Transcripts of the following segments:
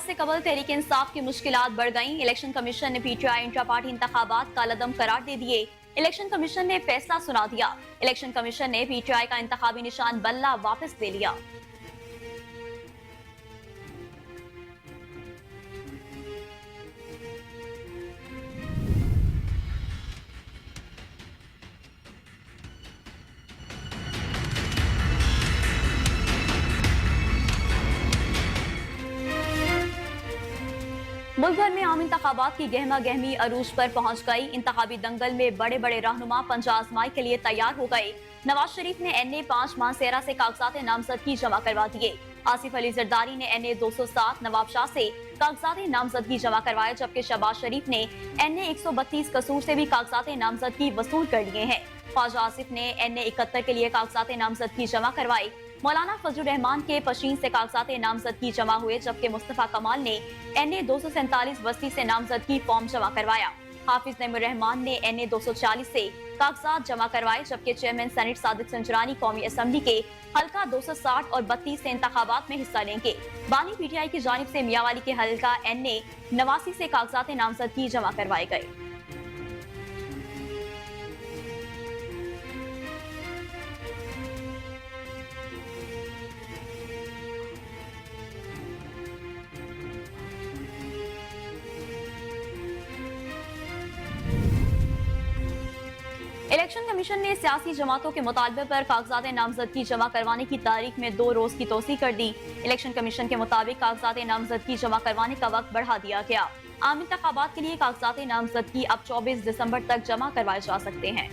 से कबल तहरीक इंसाफ की मुश्किलात बढ़ गईं। इलेक्शन कमीशन ने पीटीआई इंट्रा पार्टी इंतखाबात कालअदम करार दे दिए। इलेक्शन कमीशन ने फैसला सुना दिया। इलेक्शन कमीशन ने पीटीआई का इंतखाबी निशान बल्ला वापस ले लिया। मुल्क भर में आम इंतखाबात की गहमा गहमी अरूज पर पहुंच गई। इंतखाबी दंगल में बड़े बड़े रहनुमा पंजा आजमाई के लिए तैयार हो गए। नवाज शरीफ ने NA 5 मानसेरा से कागजात नामजदगी जमा करवा दिए। आसिफ अली जरदारी ने NA 207 नवाब शाह से कागजात नामजदगी जमा करवाए, जबकि शहबाज शरीफ ने NA 132 कसूर से भी कागजात नामजदगी वसूल कर लिए हैं। ख्वाजा आसिफ ने NA 71 के लिए कागजात नामजदगी जमा करवाए। मौलाना फजलुर रहमान के पशीन से कागजात नामजदगी जमा हुए, जबकि मुस्तफा कमाल ने NA 247 बस्ती से नामजदगी फॉर्म जमा करवाया। हाफिज नईमुर रहमान ने NA 240 से कागजात जमा करवाए, जबकि चेयरमैन सेनेट सादिक संजरानी कौमी असम्बली के हल्का 260 और 32 से इंतखाबात में हिस्सा लेंगे। बानी PTI की जानिब से मियावाली के हल्का NA 89 से कागजात नामजदगी जमा करवाए गए। इलेक्शन कमीशन ने सियासी जमातों के मुतालबे पर कागजात नामजदगी जमा करवाने की तारीख में 2 रोज की तोसी कर दी। इलेक्शन कमीशन के मुताबिक कागजात नामजदगी जमा करवाने का वक्त बढ़ा दिया गया। आम इंतखाबात के लिए कागजात नामजदगी अब 24 दिसंबर तक जमा करवाए जा सकते हैं।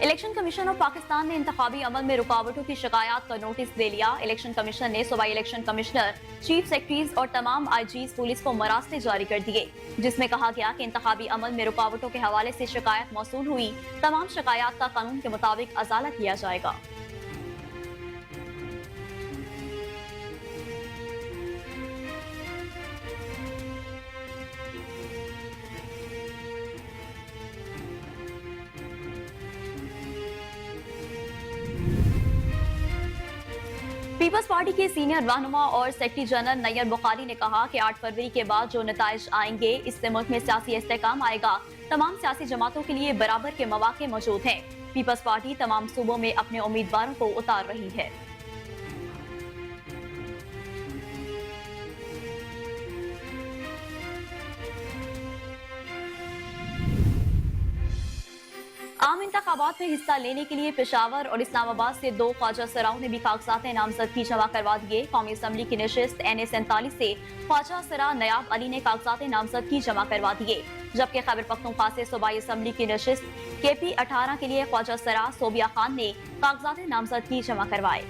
इलेक्शन कमीशन ऑफ पाकिस्तान ने इंतखाबी अमल में रुकावटों की शिकायत का नोटिस दे लिया। इलेक्शन कमीशन ने सूबाई इलेक्शन कमिश्नर, चीफ सेक्रेटरीज और तमाम IGs पुलिस को मरासले जारी कर दिए, जिसमें कहा गया कि इंतखाबी अमल में रुकावटों के हवाले से शिकायत मौसूल हुई तमाम शिकायत का कानून के मुताबिक अजाला किया जाएगा। पीपल्स पार्टी के सीनियर रहनुमा और सेक्रेटरी जनरल नैयर बुखारी ने कहा कि 8 फरवरी के बाद जो नताइज आएंगे, इससे मुल्क में सियासी इस्तेहकाम आएगा। तमाम सियासी जमातों के लिए बराबर के मौके मौजूद हैं। पीपल्स पार्टी तमाम सूबों में अपने उम्मीदवारों को उतार रही है। आम इंतखाबात में हिस्सा लेने के लिए पेशावर और इस्लामाबाद से 2 ख्वाजा सराओं ने भी कागजात नामजदगी जमा करवा दिए। कौमी असम्बली की नशिस्त NA 47 से ख्वाजा सरा नयाब अली ने कागजात नामजदगी जमा करवा दिए, जबकि खैबर पख्तूनख्वा से सूबाई असम्बली की नशिस्त KP 18 के लिए ख्वाजा सरा सोबिया खान ने कागजात नामजदगी जमा करवाए।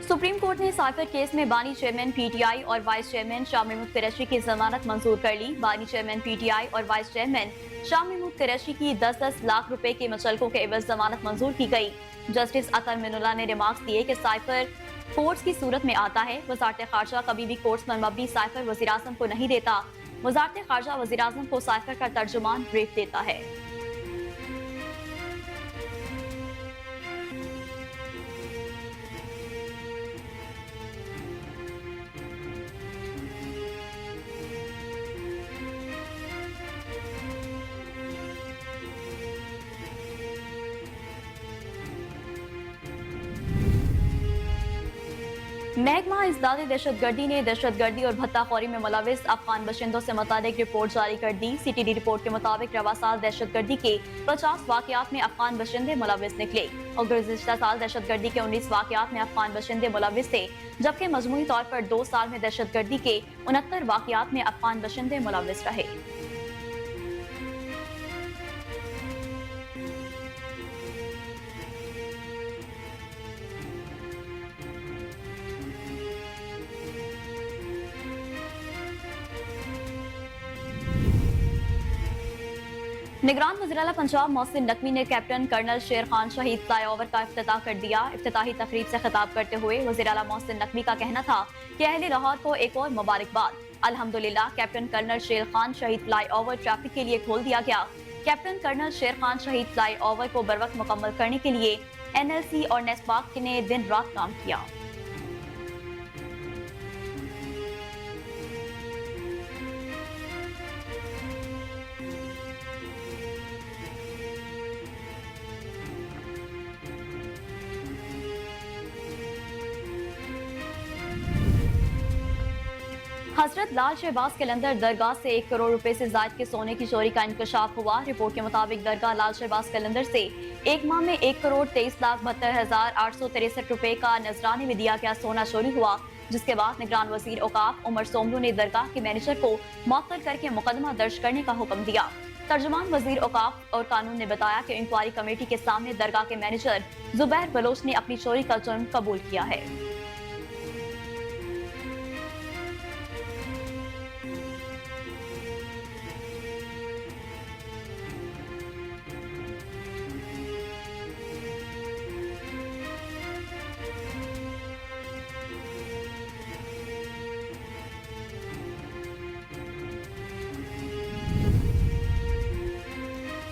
सुप्रीम कोर्ट ने साइफर केस में बानी चेयरमैन PTI और वाइस चेयरमैन शाह महमूद कुरैशी की जमानत मंजूर कर ली। बानी चेयरमैन PTI और वाइस चेयरमैन शाह महमूद कुरैशी की 10-10 लाख रुपए के मुचलकों के एवज जमानत मंजूर की गई। जस्टिस अतर मिनुल्लाह ने रिमार्क्स दिए कि साइफर कोर्ट्स की सूरत में आता है। वजारत खारजा कभी भी कोर्ट्स पर मबनी साइफर वज़ीर आज़म को नहीं देता। वजारत खारजा वज़ीर आज़म को साइफर का तर्जुमान ब्रीफ देता है। महकमा इज़दाद दहशतगर्दी ने दहशतगर्दी और भत्ताखोरी में मुलविस अफगान बशिंदों से मुतालिक रिपोर्ट जारी कर दी। CTD रिपोर्ट के मुताबिक रवा साल दहशतगर्दी के 50 वाकयात में अफगान बशिंदे मुलविस निकले और गुज़िश्ता साल दहशतगर्दी के 19 वाकयात में अफगान बशिंदे मुलविस थे, जबकि मजमूई तौर पर 2 साल में दहशतगर्दी के 69 वाकयात में अफगान बशिंदे मुलविस रहे। निगरान वज़ीर-ए-आला पंजाब मोहसिन नकवी ने कैप्टन कर्नल शेर खान शहीद फ्लाईओवर का इफ्तिताह कर दिया। इफ्तिताही तकरीब से खिताब करते हुए वज़ीर-ए-आला मोहसिन नकवी का कहना था कि अहले लाहौर को एक और मुबारकबाद। अल्हम्दुलिल्लाह कैप्टन कर्नल शेर खान शहीद फ्लाईओवर ट्रैफिक के लिए खोल दिया गया। कैप्टन कर्नल शेर खान शहीद फ्लाईओवर को बरवक्त मुकम्मल करने के लिए NLC और नेस्पाक ने दिन रात काम किया। हजरत लाल शहबाज कलंदर दरगाह से 1 करोड़ रुपए से ज्यादा के सोने की चोरी का इंकशाफ हुआ। रिपोर्ट के मुताबिक दरगाह लाल शहबाज कलंदर से एक माह में 1,23,72,863 रुपए का नजराने में दिया गया सोना चोरी हुआ, जिसके बाद निगरान वजीर औकाफ उमर सोमरू ने दरगाह के मैनेजर को मुअत्तल करके मुकदमा दर्ज करने का हुक्म दिया। तर्जुमान वजीर औकाफ और कानून ने बताया कि इंक्वायरी कमेटी के सामने दरगाह के मैनेजर जुबैर बलोच ने अपनी चोरी का जुर्म कबूल किया है।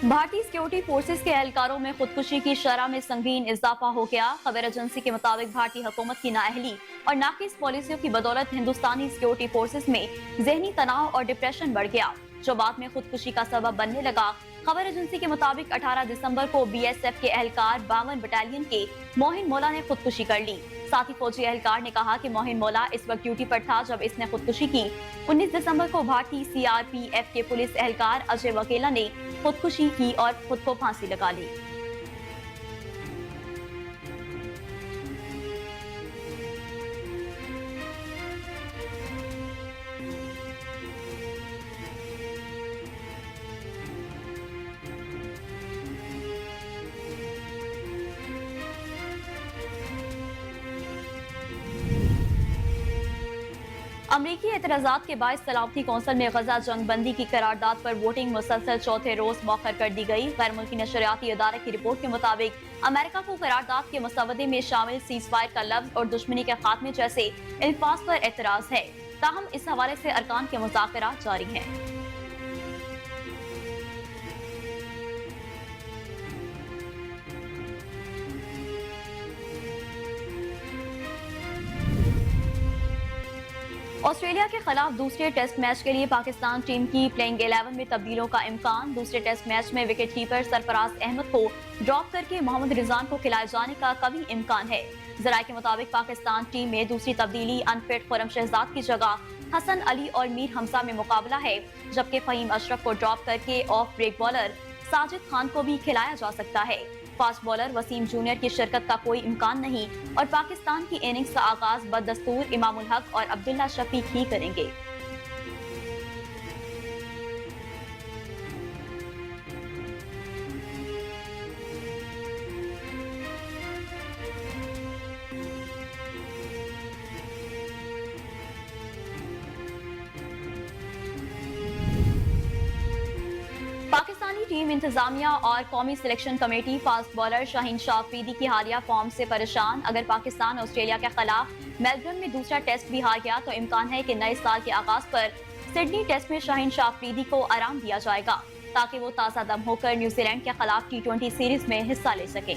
भारतीय सिक्योरिटी फोर्सेस के एहलकारों में खुदकुशी की शरह में संगीन इजाफा हो गया। खबर एजेंसी के मुताबिक भारतीय हुकूमत की नाअहली और नाकिस पॉलिसियों की बदौलत हिंदुस्तानी सिक्योरिटी फोर्सेस में जहनी तनाव और डिप्रेशन बढ़ गया, जो बाद में खुदकुशी का सबब बनने लगा। खबर एजेंसी के मुताबिक 18 दिसंबर को BSF के एहलकार 52 बटालियन के मोहिन मौला ने खुदकुशी कर ली। साथ ही फौजी एहलकार ने कहा कि मोहिन मौला इस वक्त ड्यूटी पर था जब इसने खुदकुशी की। 19 दिसंबर को भारतीय CRPF के पुलिस एहलकार अजय वकेला ने खुदकुशी की और खुद को फांसी लगा ली। अमरीकी एतराजात के बायस सलामती कौंसिल में गजा जंग बंदी की करारदाद पर वोटिंग मुसलसल चौथे रोज मौखर कर दी गई। गैर मुल्की नशरियाती अदारे की रिपोर्ट के मुताबिक अमेरिका को करारदाद के मसवदे में शामिल सीजफायर का लफ्ज और दुश्मनी के खात्मे जैसे अल्फाज पर एतराज है। ताहम इस हवाले से अरकान के मुज़ाकरा जारी हैं। ऑस्ट्रेलिया के खिलाफ दूसरे टेस्ट मैच के लिए पाकिस्तान टीम की प्लेइंग 11 में तब्दीलों का इम्कान। दूसरे टेस्ट मैच में विकेट कीपर सरफराज अहमद को ड्रॉप करके मोहम्मद रिजवान को खिलाए जाने का कभी इम्कान है। जराये के मुताबिक पाकिस्तान टीम में दूसरी तब्दीली अनफिट खुरम शहजाद की जगह हसन अली और मीर हमजा में मुकाबला है, जबकि फहीम अशरफ को ड्रॉप करके off break bowler Sajid Khan को भी खिलाया जा सकता है। फास्ट बॉलर वसीम जूनियर की शिरकत का कोई इम्कान नहीं और पाकिस्तान की इनिंग्स का आगाज बदस्तूर इमामुल हक और अब्दुल्ला शफीक ही करेंगे। पाकिस्तानी टीम इंतजामिया और कौमी selection committee fast bowler Shaheen Shah Afridi की हालिया फॉर्म से परेशान। अगर पाकिस्तान ऑस्ट्रेलिया के खिलाफ मेलबर्न में दूसरा टेस्ट भी हार गया तो इम्कान है कि नए साल के आगाज पर सिडनी टेस्ट में शाहीन शाह अफरीदी को आराम दिया जाएगा, ताकि वो ताज़ा दम होकर न्यूजीलैंड के खिलाफ T20 सीरीज में हिस्सा ले सके।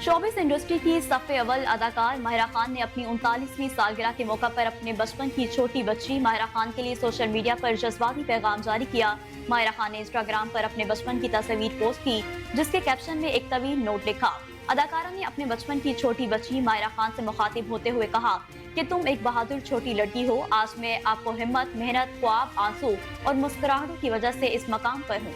शोबिस इंडस्ट्री की सफ़े अव्वल अदाकार माहिरा खान ने अपनी 39वीं सालगिरह के मौका पर अपने बचपन की छोटी बच्ची माहिरा खान के लिए सोशल मीडिया पर जज्बाती पैगाम जारी किया। माहिरा खान ने इंस्टाग्राम पर अपने बचपन की तस्वीर पोस्ट की, जिसके कैप्शन में एक तवील नोट लिखा। अदाकारा ने अपने बचपन की छोटी बच्ची माहिरा खान से मुखातिब होते हुए कहा कि तुम एक बहादुर छोटी लड़की हो। आज मैं आपको हिम्मत, मेहनत, ख्वाब, आंसू और मुस्कुराहटों की वजह से इस मकाम पर हूँ।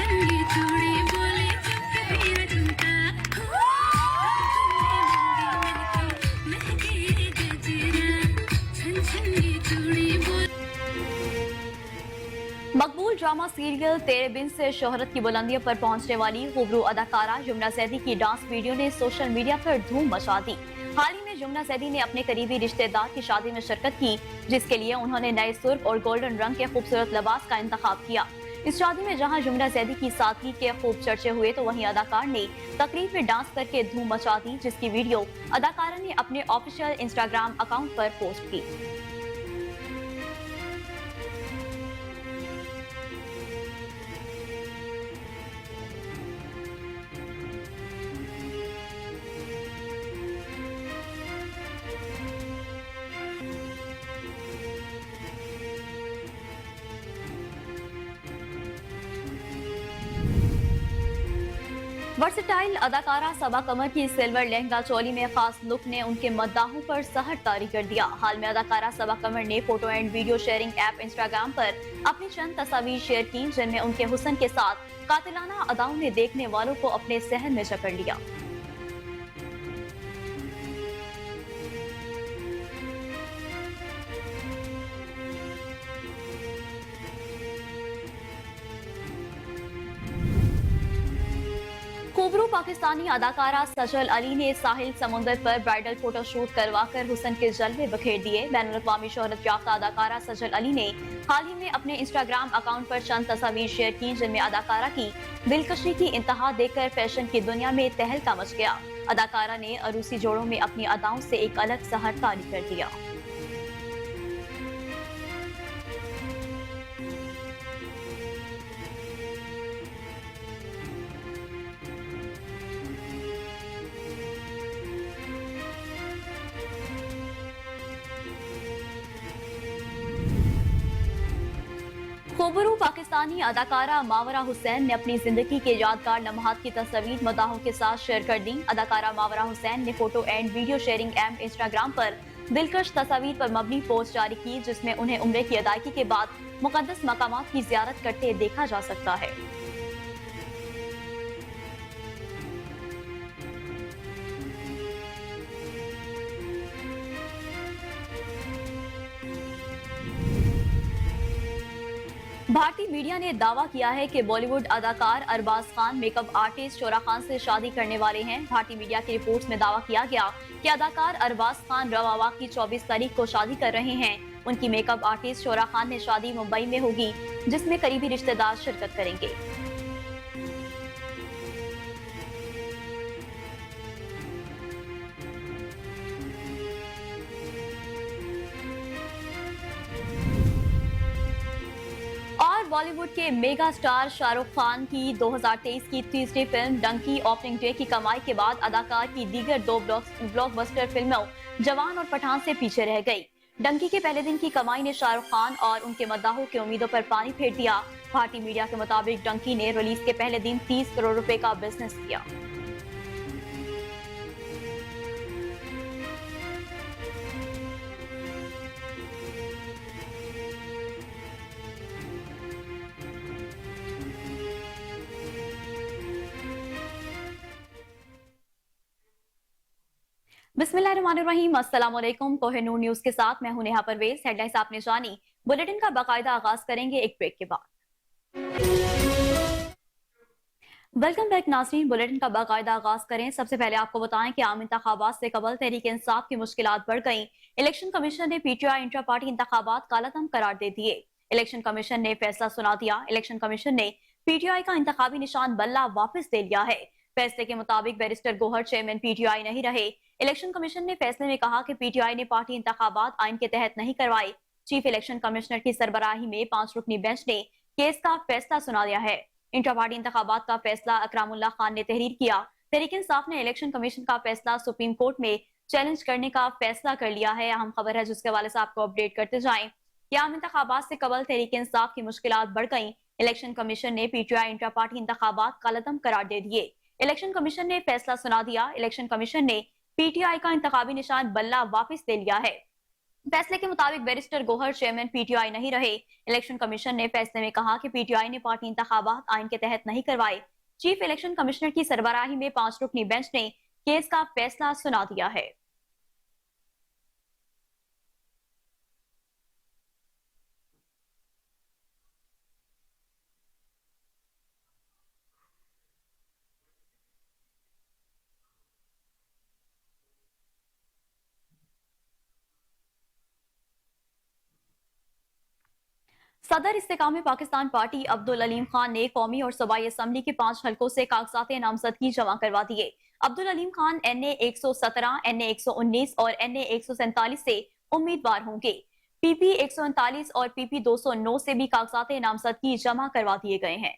छनछन ये चूड़ी बोले कबीर झुमका महके ये गजरा छनछन ये चूड़ी बोले। मकबूल ड्रामा सीरियल तेरे बिन से शोहरत की बुलंदियों पर पहुंचने वाली खूबरू अदाकारा यमुना जैदी की डांस वीडियो ने सोशल मीडिया पर धूम मचा दी। हाल ही में यमुना जैदी ने अपने करीबी रिश्तेदार की शादी में शिरकत की, जिसके लिए उन्होंने नए सुर्ख और गोल्डन रंग के खूबसूरत लिबास का इंतखाब किया। इस शादी में जहां यमुना जैदी की सादगी के खूब चर्चे हुए, तो वहीं अदाकार ने तकरीब में डांस करके धूम मचा दी, जिसकी वीडियो अदाकारा ने अपने ऑफिशियल इंस्टाग्राम अकाउंट पर पोस्ट की। वर्सेटाइल अदाकारा सबा कमर की सिल्वर लहंगा चोली में खास लुक ने उनके मद्दाहों पर सहर तारी कर दिया। हाल में अदाकारा सबा कमर ने photo and video sharing app Instagram पर अपनी चंद तस्वीर शेयर की, जिनमें उनके हुस्न के साथ कातिलाना अदाओं ने देखने वालों को अपने सहन में जकड़ लिया। खूबरू पाकिस्तानी अदाकारा सजल अली ने साहिल समुंदर पर ब्राइडल फोटोशूट करवाकर हुस्न के जलवे बखेर दिए। बैनुल-अक़वामी शोहरत याफ्ता अदाकारा सजल अली ने हाल ही में अपने इंस्टाग्राम अकाउंट पर चंद तस्वीर शेयर की, जिनमें अदाकारा की दिलकशी की इंतहा देखकर फैशन की दुनिया में तहलका मच गया। अदाकारा ने अरूसी जोड़ों में अपनी अदाओं से एक अलग सहर तारी कर दिया। खूबरू पाकिस्तानी अदाकारा मावरा हुसैन ने अपनी जिंदगी के यादगार लम्हात की तस्वीर मदाहों के साथ शेयर कर दी। अदाकारा मावरा हुसैन ने photo and video sharing app Instagram पर दिलकश तस्वीर पर मबनी पोस्ट जारी की, जिसमें उन्हें उम्रे की अदायगी के बाद मुकद्दस मकामात की जियारत करते देखा जा सकता है। भारतीय मीडिया ने दावा किया है कि बॉलीवुड अदाकार अरबाज खान मेकअप आर्टिस्ट शोरा खान से शादी करने वाले हैं। भारतीय मीडिया की रिपोर्ट्स में दावा किया गया कि अदाकार अरबाज खान रवावा की 24 तारीख को शादी कर रहे हैं। उनकी मेकअप आर्टिस्ट शोरा खान ने शादी मुंबई में होगी, जिसमें करीबी रिश्तेदार शिरकत करेंगे। और बॉलीवुड के मेगा स्टार शाहरुख खान की 2023 की तीसरी फिल्म डंकी ओपनिंग डे की कमाई के बाद अदाकार की दीगर दो ब्लॉकबस्टर फिल्मों जवान और पठान से पीछे रह गई। डंकी के पहले दिन की कमाई ने शाहरुख खान और उनके मद्दाहों की उम्मीदों पर पानी फेर दिया। भारतीय मीडिया के मुताबिक डंकी ने रिलीज के पहले दिन 30 करोड़ रुपए का बिजनेस किया। बिस्मिल्लाहिर्रहमानिर्रहीम, अस्सलाम वालेकुम। कोहिनूर न्यूज के साथ मैं हूं नेहा परवेज। हेडलाइंस आपने जानी, बुलेटिन का बाकायदा आगाज करेंगे एक ब्रेक के बाद। वेलकम बैक नाज़रीन, बुलेटिन का बाकायदा आगाज करें। सबसे पहले आपको बताएं कि आम इंतखाबात से कबल तहरीक इंसाफ की मुश्किलात बढ़ गई। इलेक्शन कमीशन ने पीटीआई इंट्रा पार्टी इंतखाबात कालादम करार दे दिए। इलेक्शन कमीशन ने फैसला सुना दिया। इलेक्शन कमीशन ने पीटीआई का इंतखाबी निशान बल्ला वापस ले लिया है। फैसले के मुताबिक बैरिस्टर गोहर चेयरमैन पीटीआई नहीं रहे। इलेक्शन कमीशन ने फैसले में कहा कि पीटीआई ने पार्टी इंतखाबात आइन के तहत नहीं करवाए। चीफ इलेक्शन कमिश्नर की सरबराही में 5 रुकनी बेंच ने केस का फैसला सुना दिया है। इंटर पार्टी इंतखाबात का फैसला अकरामुल्लाह खान ने तहरीर किया। तहरीक इंसाफ ने इलेक्शन कमीशन का फैसला सुप्रीम कोर्ट में चैलेंज करने का फैसला कर लिया है। अहम खबर है जिसके हवाले से आपको अपडेट करते जाएं कि आम इंतखाबात से कबल तहरीक इंसाफ की मुश्किलात बढ़ गई। इलेक्शन कमीशन ने पीटीआई इंटर पार्टी इंतखाबात कालादम करार दे दिए। इलेक्शन कमीशन ने फैसला सुना दिया। इलेक्शन कमीशन ने पीटीआई का इंतखाबी निशान बल्ला वापस ले लिया है। फैसले के मुताबिक बैरिस्टर गोहर चेयरमैन पीटीआई नहीं रहे। इलेक्शन कमीशन ने फैसले में कहा कि पीटीआई ने पार्टी इंतखाबात आइन के तहत नहीं करवाए। चीफ इलेक्शन कमिश्नर की सरबराही में 5 रुकनी बेंच ने केस का फैसला सुना दिया है। सदर इस्तेकाम पाकिस्तान पार्टी अब्दुल अलीम खान ने कौमी और सूबाई असम्बली के 5 हलकों से कागजात नामजदगी जमा करवा दिए। अब्दुल अलीम खान NA 117, NA 119 और NA 147 से उम्मीदवार होंगे। PP 139 और PP 209 से भी कागजात नामजदगी जमा करवा दिए गए हैं।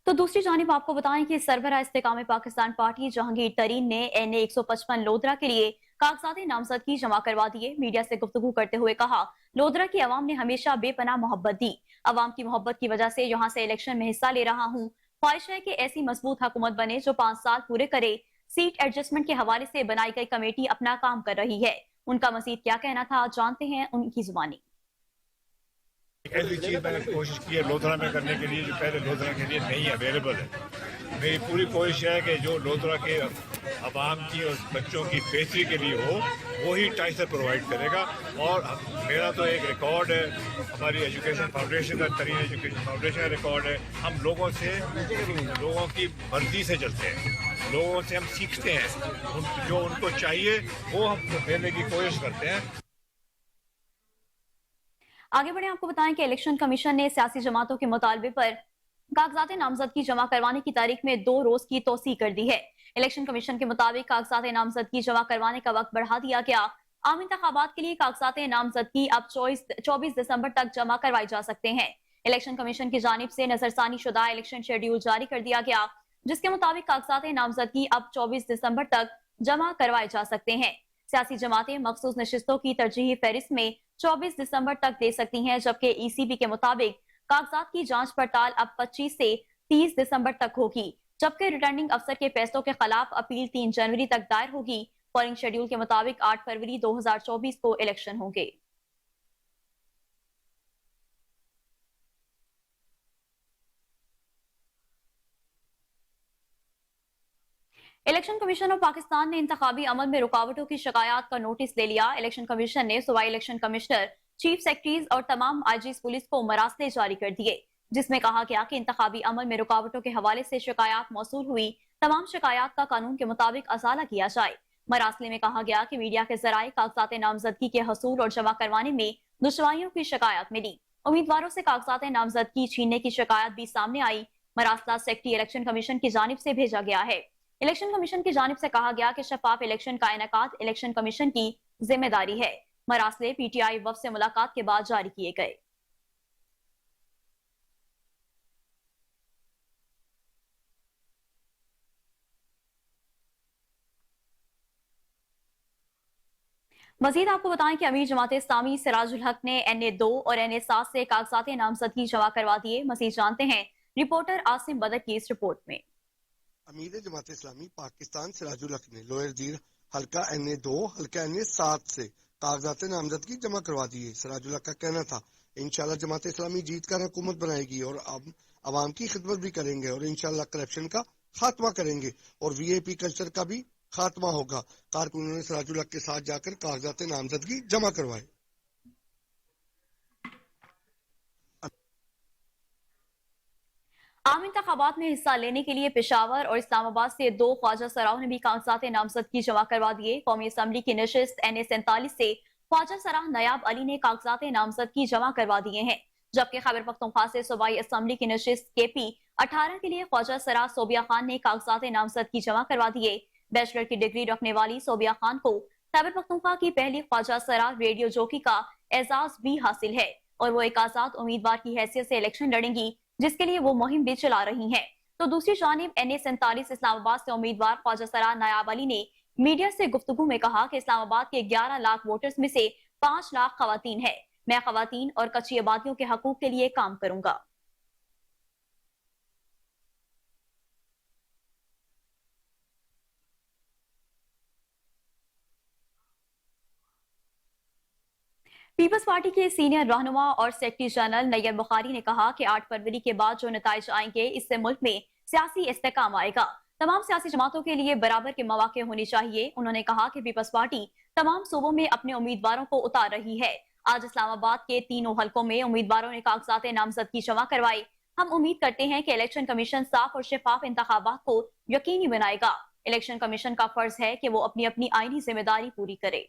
तो दूसरी जानिब आपको बताएं कि सरबराह इस्तेकाम पाकिस्तान पार्टी जहांगीर तरीन ने NA 155 लोधरा के लिए कागजात नामजदगी जमा करवा दिए। मीडिया से गुफ्तगू करते हुए कहा, लोधरा की अवाम ने हमेशा बेपनाह मोहब्बत दी। अवाम की मोहब्बत की वजह से यहाँ से इलेक्शन में हिस्सा ले रहा हूँ। ख्वाहिश है कि ऐसी मजबूत हुकूमत बने जो 5 साल पूरे करे। सीट एडजस्टमेंट के हवाले से बनाई गई कमेटी अपना काम कर रही है। उनका मजीद क्या कहना था, जानते हैं उनकी जुबानी। ऐसी चीज मैंने कोशिश की है लोधरा में करने के लिए जो पहले लोधरा के लिए नहीं अवेलेबल है। मेरी पूरी कोशिश है कि जो लोधरा के अवाम की और बच्चों की बेहतरी के लिए हो वही टाइसर प्रोवाइड करेगा। और मेरा तो एक रिकॉर्ड है, हमारी एजुकेशन फाउंडेशन का, तरीन एजुकेशन फाउंडेशन का रिकॉर्ड है। हम लोगों की मर्जी से चलते हैं, लोगों से हम सीखते हैं, जो उनको चाहिए वो हम देने की कोशिश करते हैं। आगे बढ़े आपको बताएं कि इलेक्शन कमीशन ने सियासी जमातों के मुतालबे पर कागजात नामजदगी जमा करवाने की तारीख में 2 रोज की तोसी कर दी है। इलेक्शन कमीशन के मुताबिक कागजात नामजदगी जमा करवाने का वक्त बढ़ा दिया गया। आम इंतखाबात के लिए कागजात नामजदगी अब 24 दिसंबर तक जमा करवाए जा सकते हैं। इलेक्शन कमीशन की जानिब से नजरसानी शुदा इलेक्शन शेड्यूल जारी कर दिया गया, जिसके मुताबिक कागजात नामजदगी अब 24 दिसंबर तक जमा करवाए जा सकते हैं। सियासी जमातें मखसूस नशिस्तों की तरजीही फहरिस्त में 24 दिसंबर तक दे सकती हैं, जबकि ECB के मुताबिक कागजात की जांच पड़ताल अब 25 से 30 दिसंबर तक होगी, जबकि रिटर्निंग अफसर के फैसलों के खिलाफ अपील 3 जनवरी तक दायर होगी। पोलिंग शेड्यूल के मुताबिक 8 फरवरी 2024 को इलेक्शन होंगे। इलेक्शन कमीशन ऑफ पाकिस्तान ने इंतखाबी अमल में रुकावटों की शिकायत का नोटिस ले लिया। इलेक्शन कमीशन ने सूबाई इलेक्शन कमिश्नर, चीफ सेक्रेटरीज और तमाम IGs पुलिस को मरासले जारी कर दिए, जिसमें कहा गया कि इंतखाबी अमल में रुकावटों के हवाले से शिकायत मौसूल हुई तमाम शिकायत का कानून के मुताबिक असाला किया जाए। मरासले में कहा गया कि मीडिया के जराए कागजात नामजदगी के हसूल और जमा करवाने में दुश्वारियों की शिकायत मिली। उम्मीदवारों से कागजात नामजदगी छीनने की शिकायत भी सामने आई। मरासला सेक्रेटरी इलेक्शन कमीशन की जानिब से भेजा गया है। इलेक्शन कमीशन की जानिब से कहा गया कि शफाफ इलेक्शन का इनेकाद इलेक्शन कमीशन की जिम्मेदारी है। मरासले PTI वफ से मुलाकात के बाद जारी किए गए। मजीद आपको बताएं कि अमीर जमात इस्लामी सिराजुल हक ने NA 2 और NA 7 से कागजात नामजदगी जमा करवा दिए। मजीद जानते हैं रिपोर्टर आसिम बदर की इस रिपोर्ट में। अमीर जमात इस्लामी पाकिस्तान सिराजुल हक ने लोअर जीर हल्का NA 2 हल्का NA 7 से कागजात नामजदगी जमा करवा दिए। सिराजुल हक का कहना था, इंशाल्लाह जमात इस्लामी जीत कर हुकूमत बनाएगी और अब आवाम की खिदमत भी करेंगे और इंशाल्लाह करप्शन का खात्मा करेंगे और VIP कल्चर का भी खात्मा होगा। कारकुनों ने सिराजुल हक के साथ जाकर कागजात नामजदगी जमा करवाए। आम इंतखाबात में हिस्सा लेने के लिए पेशावर और इस्लामाबाद से 2 ख्वाजा सराओं ने भी कागजात नामजदगी जमा करवा दिए। कौमी असम्बली की नशिस्त NA 47 से ख्वाजा सराह नयाब अली ने कागजात नामजदगी जमा करवा दिए हैं, जबकि खैबर पख्तूनख्वा से सूबाई असम्बली की नशिस्त KP 18 के लिए ख्वाजा सराह सोबिया खान ने कागजात नामजदगी जमा करवा दिए। बैचलर की डिग्री रखने वाली सोबिया खान को खैबर पख्तूनख्वा की पहली ख्वाजा सराह रेडियो जॉकी का एजाज भी हासिल है और वो एक आजाद उम्मीदवार की हैसियत से इलेक्शन लड़ेंगी, जिसके लिए वो मुहिम भी चला रही हैं। तो दूसरी जानिब NA 47 इस्लामाबाद से उम्मीदवार ख्वाजा सराह नयाब अली ने मीडिया से गुफ्तगू में कहा कि इस्लामाबाद के 11 लाख वोटर्स में से 5 लाख खवातीन है। मैं खवातीन और कच्ची आबादियों के हकूक के लिए काम करूंगा। पीपल्स पार्टी के सीनियर रहनुमा और सेक्रेटरी जनरल नैयर बुखारी ने कहा कि 8 फरवरी के बाद जो नताइज आएंगे इससे मुल्क में सियासी इस्तेकाम आएगा। तमाम सियासी जमातों के लिए बराबर के मौके होने चाहिए। उन्होंने कहा कि पीपल्स पार्टी तमाम सूबों में अपने उम्मीदवारों को उतार रही है। आज इस्लामाबाद के तीनों हलकों में उम्मीदवारों ने कागजात नामजदगी जमा करवाई। हम उम्मीद करते हैं कि इलेक्शन कमीशन साफ और शफाफ इंतखाबात को यकीनी बनाएगा। इलेक्शन कमीशन का फर्ज है कि वो अपनी अपनी आईनी जिम्मेदारी पूरी करे।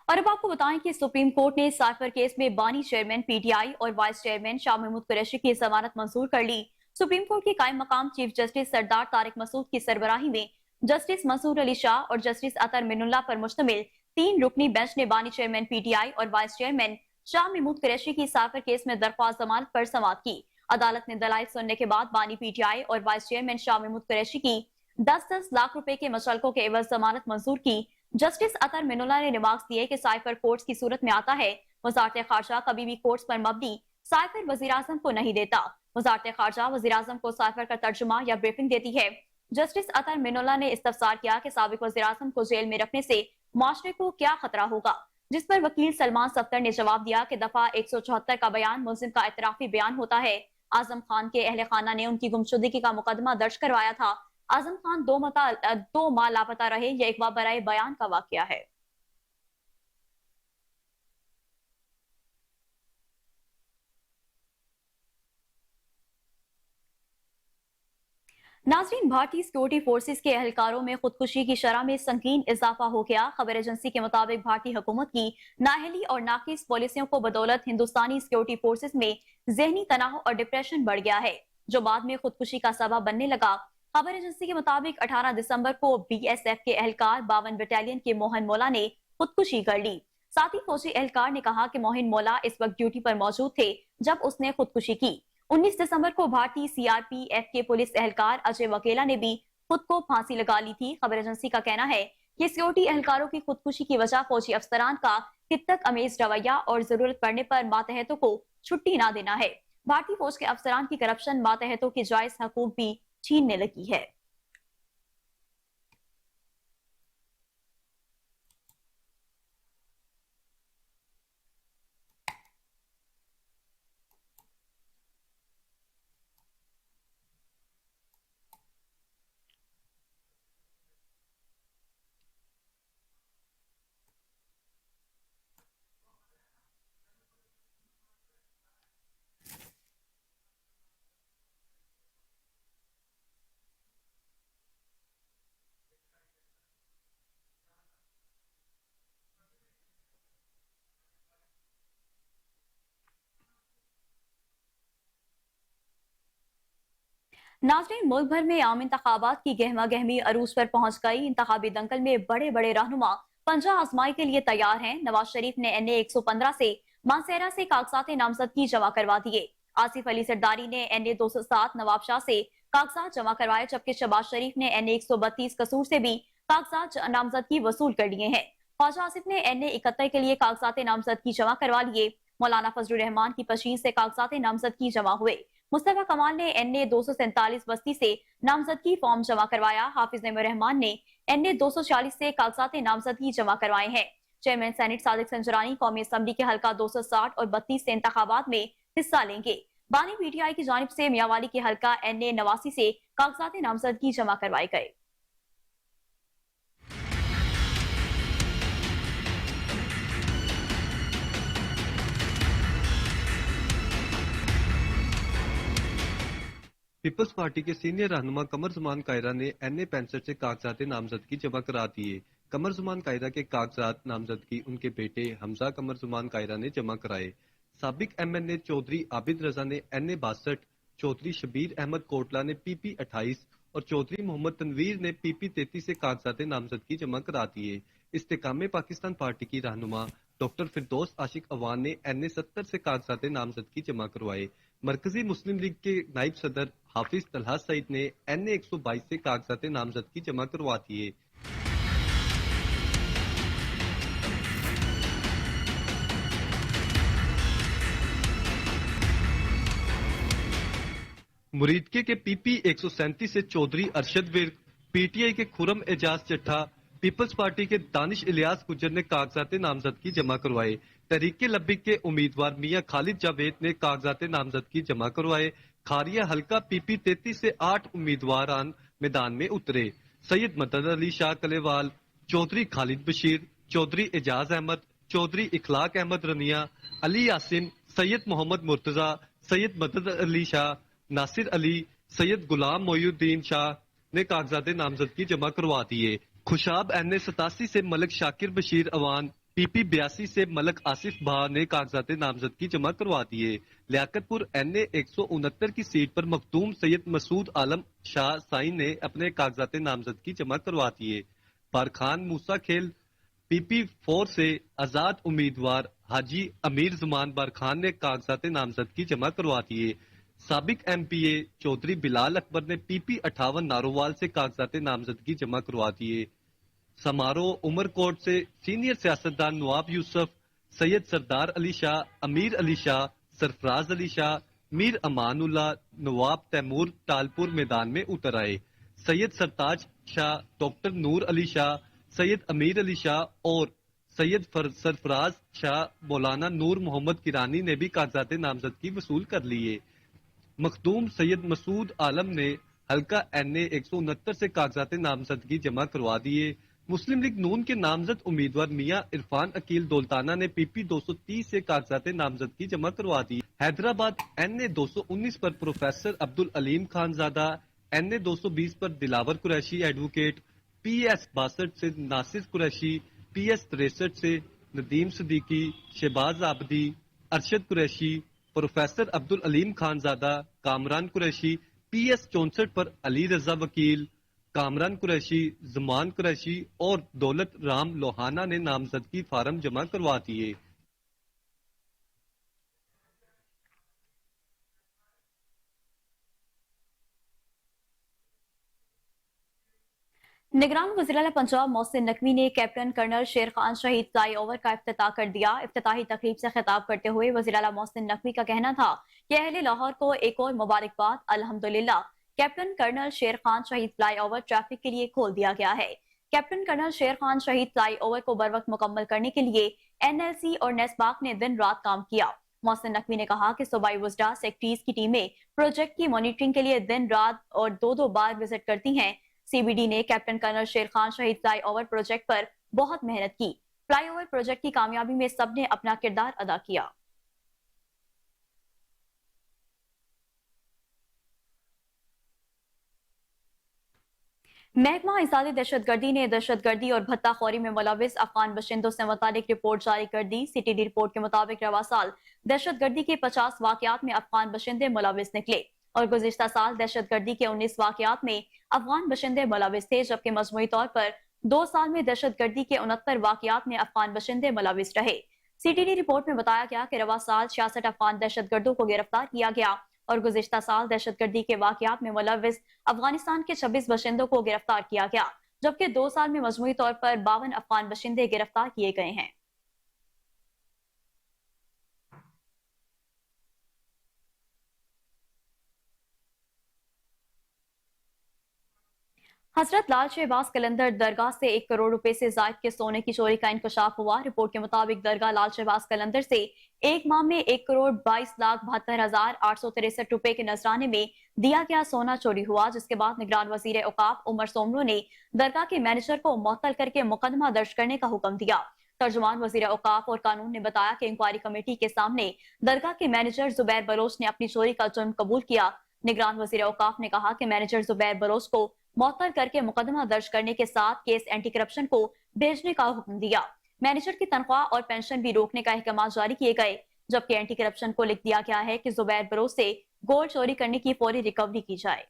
और अब आपको बताएं कि सुप्रीम कोर्ट ने साइफर केस में बानी चेयरमैन पीटीआई और वाइस चेयरमैन शाह महमूद कुरैशी की जमानत मंजूर कर ली। सुप्रीम कोर्ट के कायम मकाम चीफ जस्टिस सरदार तारिक मसूद की सरबराही में जस्टिस मंसूर अली शाह और जस्टिस अतर मिनुल्लाह पर मुश्तमिल 3 रुकनी बेंच ने बानी चेयरमैन पीटीआई और वाइस चेयरमैन शाह महमूद कुरैशी की साइफर केस में दरख्वास्त जमानत पर समाअत की। अदालत ने दलाइल सुनने के बाद बानी पीटीआई और वाइस चेयरमैन शाह महमूद कुरैशी की 10-10 लाख रुपए के मुचलकों के एवज जमानत मंजूर की। जस्टिस अतर मिनुल्लाह ने रिमार्क्स दिए कि साइफर कोर्ट्स की सूरत में आता है। वजारत खारजा कभी भी कोर्ट्स पर मबनी साइफर वजीर आजम को नहीं देता। वजारत खारजा वजीर आजम को साइफर का तर्जुमा या ब्रीफिंग देती है। जस्टिस अतर मिनुल्लाह ने इस्तफसार किया कि साबिक वजीर आजम को जेल में रखने से माशरे को क्या खतरा होगा, जिस पर वकील सलमान सफ्तर ने जवाब दिया कि दफा 174 का बयान मुल्जिम का एतराफी बयान होता है। आजम खान के अहले खाना ने उनकी गुमशुदगी का मुकदमा दर्ज करवाया था। आजम खान 2 माह लापता रहे। यह एक बराए बयान का वाकया है। नाजरीन, भारतीय सिक्योरिटी फोर्सेस के एहलकारों में खुदकुशी की शरह में संगीन इजाफा हो गया। खबर एजेंसी के मुताबिक भारतीय हुकूमत की नाअहली और नाकिस पॉलिसियों को बदौलत हिंदुस्तानी सिक्योरिटी फोर्सेस में जहनी तनाव और डिप्रेशन बढ़ गया है, जो बाद में खुदकुशी का सबब बनने लगा। खबर एजेंसी के मुताबिक 18 दिसंबर को बीएसएफ के एहलकार 52 बटालियन के मोहन मौला ने खुदकुशी कर ली। साथ ही फौजी एहलकार ने कहा कि मोहन मौला इस वक्त ड्यूटी पर मौजूद थे जब उसने खुदकुशी की। 19 दिसंबर को भारतीय सीआरपीएफ के पुलिस एहलकार अजय वकेला ने भी खुद को फांसी लगा ली थी। खबर एजेंसी का कहना है कि सिक्योरिटी एहलकारों की खुदकुशी की वजह फौजी अफसरान का हित्तक अमेज रवैया और जरूरत पड़ने पर मातहतों को छुट्टी न देना है। भारतीय फौज के अफसरान की करप्शन मातहतों के जायज हकूक भी छीनने लगी है। नाज़रीन, मुल्क भर में आम इंतखाबात की गहमा गहमी अरूज पर पहुंच गई। इंतखाबी दंगल में बड़े बड़े रहनुमा पंजा आजमाई के लिए तैयार हैं। नवाज शरीफ ने NA 115 से मानसेरा से कागजात नामजदगी जमा करवा दिए। आसिफ अली सरदारी ने NA 207 नवाब शाह से कागजात जमा करवाए, जबकि शहबाज शरीफ ने NA 132 कसूर से भी कागजात नामजदगी वसूल कर लिए हैं। ख्वाजा आसिफ ने NA 71 के लिए कागजात नामजदगी जमा करवा लिए। मौलाना फजलुर रहमान की पशीन से कागजात नामजदगी जमा हुए। मुस्तफा कमाल ने NA 247 बस्ती से नामजदगी फॉर्म जमा करवाया। हाफिज नईमुर रहमान ने NA 240 से कागजात नामजदगी जमा करवाए हैं। चेयरमैन सेनेट सादिक संजरानी कौमी असम्बली के हल्का 260 और 32 से इंतखाबात में हिस्सा लेंगे। बानी PTI की जानिब से मियावाली के हल्का NA 89 से कागजात नामजदगी जमा करवाए गए। पीपल्स पार्टी के सीनियर रहनुमा कमर जुमान कायरा ने NA 65 से कागजात नामजदगी जमा करा दिए। कमर जुमान कायरा के कागजात नामजदगी उनके बेटे हमजा कमर जुमान कायरा ने जमा कराए। साबिक MNA चौधरी आबिद रजा ने NA 62, चौधरी शबीर अहमद कोटला ने PP 28 और चौधरी मोहम्मद तनवीर ने PP 33 से कागजात नामजदगी जमा करा दिए। इस्तेकाम पाकिस्तान पार्टी की रहनुमा डॉक्टर फिरदौस आशिक अवान ने NA 70 से कागजात नामजदगी जमा करवाए। मरकजी मुस्लिम लीग के नायब सदर हाफिज तलहा सईद ने NA 122 से कागजात नामजदगी जमा करवा दिए। मुरीदके के PP 137 से चौधरी अरशद विर्क, PTI के खुरम एजाज चट्ठा, पीपल्स पार्टी के दानिश इलियास गुज्जर ने कागजात नामजदगी जमा करवाए। तहरीक लब्बिक के उम्मीदवार मियां खालिद जावेद ने कागजात नामजदगी जमा करवाए। खारिया हल्का PP 33 से 8 उम्मीदवार मैदान में उतरे। सैयद मदद अली शाह कलेवाल, चौधरी खालिद बशीर, चौधरी एजाज अहमद, चौधरी इखलाक अहमद रनिया, अली यासिन, सैयद मोहम्मद मुर्तजा, सैयद मदद अली शाह, नासिर अली, सैयद गुलाम मोयुद्दीन शाह ने कागजात नामजदगी जमा करवा दिए। खुशाब NA 87 से मलक शाकिर बशीर अवान, PP 82 से मलक आसिफ भा ने कागजात नामजदगी जमा करवा दिए। लियाकतपुर NA 169 की सीट पर मखदूम सैयद मसूद आलम शाह साइन ने अपने कागजात नामजदगी जमा करवा दिए। बारखान मूसा खेल PP 4 से आजाद उम्मीदवार हाजी अमीर जुमान बारखान ने कागजात नामजदगी जमा करवा दिए। साबिक MPA चौधरी बिलाल अकबर ने PP 58 नारोवाल से कागजात नामजदगी जमा करवा दिए। समारोह उमरकोट से सीनियर सियासतदान नवाब यूसुफ, सैयद सरदार अली शाह, अमीर अली शाह, सरफराज अली शाह, मीर अमानुल्ला, नवाब तैमूर टालपुर मैदान में उतर आए। सैयद सरताज शाह, डॉक्टर नूर अली शाह, सैयद अमीर अली शाह और सैयद सरफराज शाह, मौलाना नूर मोहम्मद किरानी ने भी कागजात नामजदगी वसूल कर लिए। मखदूम सैयद मसूद आलम ने हल्का NA 169 से कागजात नामजदगी जमा करवा दिए। मुस्लिम लीग नून के नामजद उम्मीदवार मियां इरफान अकील दौलताना ने PP 230 से कागजात नामजदगी जमा करवा दी। हैदराबाद NA 219 पर प्रोफेसर अब्दुल अलीम खानजादा, NA 220 पर दिलावर कुरैशी एडवोकेट, PS 62 से नासिर कुरैशी, PS 63 से नदीम सदीकी, शहबाज आबदी, अरशद कुरैशी, प्रोफेसर अब्दुल अलीम खानजादा, कामरान कुरैशी, PS 64 पर अली रजा वकील, कामरान कुरैशी, जमान कुरैशी और दौलत राम लोहाना ने नामजदगी फार्म जमा करवा दिए। निगरान वज़ीर-ए-आला पंजाब मोहसिन नकवी ने कैप्टन कर्नल शेर खान शहीद फ्लाईओवर का इफ्तिताह कर दिया। इफ्तिताही तकरीब से खिताब करते हुए वज़ीर-ए-आला मोहसिन नकवी का कहना था कि अहले लाहौर को एक और मुबारकबाद, अल्हम्दुलिल्लाह कैप्टन कर्नल शेर खान शहीद फ्लाईओवर ट्रैफिक के लिए खोल दिया गया है। कैप्टन कर्नल शेर खान शहीद फ्लाईओवर को बरवक्त मुकम्मल करने के लिए NLC और नेस्पाक ने दिन रात काम किया। मोहसिन नकवी ने कहा कि सूबाई वज़रा सेक्रेटरीज की टीमें प्रोजेक्ट की मॉनिटरिंग के लिए दिन रात और दो बार विजिट करती हैं। CBD ने कैप्टन कर्नल शेर खान शहीद फ्लाईओवर प्रोजेक्ट पर बहुत मेहनत की। फ्लाईओवर प्रोजेक्ट की कामयाबी में सबने अपना किरदार अदा किया। महकमा इंसादी दहशतगर्दी ने दहशतगर्दी और भत्ताखोरी में मुलविस अफगान बशिंदों से मुतालिक रिपोर्ट जारी कर दी। CTD रिपोर्ट के मुताबिक रवा साल दहशतगर्दी के 50 वाकयात में अफगान बशिंदे मुलविस निकले और गुज़िश्ता साल दहशतगर्दी के 19 वाकयात में अफगान बशिंदे मुलविस थे, जबकि मजमूई तौर पर 2 साल में दहशतगर्दी के 69 वाकयात में अफगान बशिंदे मुलविस रहे। CTD रिपोर्ट में बताया गया कि रवा साल 66 अफगान दहशतगर्दों को गिरफ्तार किया गया और गुज़िश्ता साल दहशतगर्दी के वाकयात में मुलविस अफगानिस्तान के 26 बशिंदों को गिरफ्तार किया गया, जबकि 2 साल में मजमूई तौर पर 52 अफगान बशिंदे गिरफ्तार किए गए हैं। हजरत लाल शहबाज कलंदर दरगाह से 1 करोड़ रुपए से जायद के सोने की चोरी का इंकशाफ हुआ। रिपोर्ट के मुताबिक दरगाह लाल शहबाज कलंदर से एक माह में 1,22,72,863 रुपए के नजराने में दिया गया सोना चोरी हुआ, जिसके बाद निगरान वजीर औकाफ उमर सोमरो ने दरगाह के मैनेजर को मुअत्तल करके मुकदमा दर्ज करने का हुक्म दिया। तर्जुमान वजीर औकाफ और कानून ने बताया कि इंक्वायरी कमेटी के सामने दरगाह के मैनेजर जुबैर बलोच ने अपनी चोरी का जुर्म कबूल किया। निगरान वजीर औकाफ ने कहा कि मैनेजर जुबैर बलोच को मुअत्तल करके मुकदमा दर्ज करने के साथ केस एंटी करप्शन को भेजने का हुक्म दिया। मैनेजर की तनख्वाह और पेंशन भी रोकने का अहकाम जारी किए गए, जबकि एंटी करप्शन को लिख दिया गया है कि जुबैर बलोच से गोल्ड चोरी करने की फौरी रिकवरी की जाए।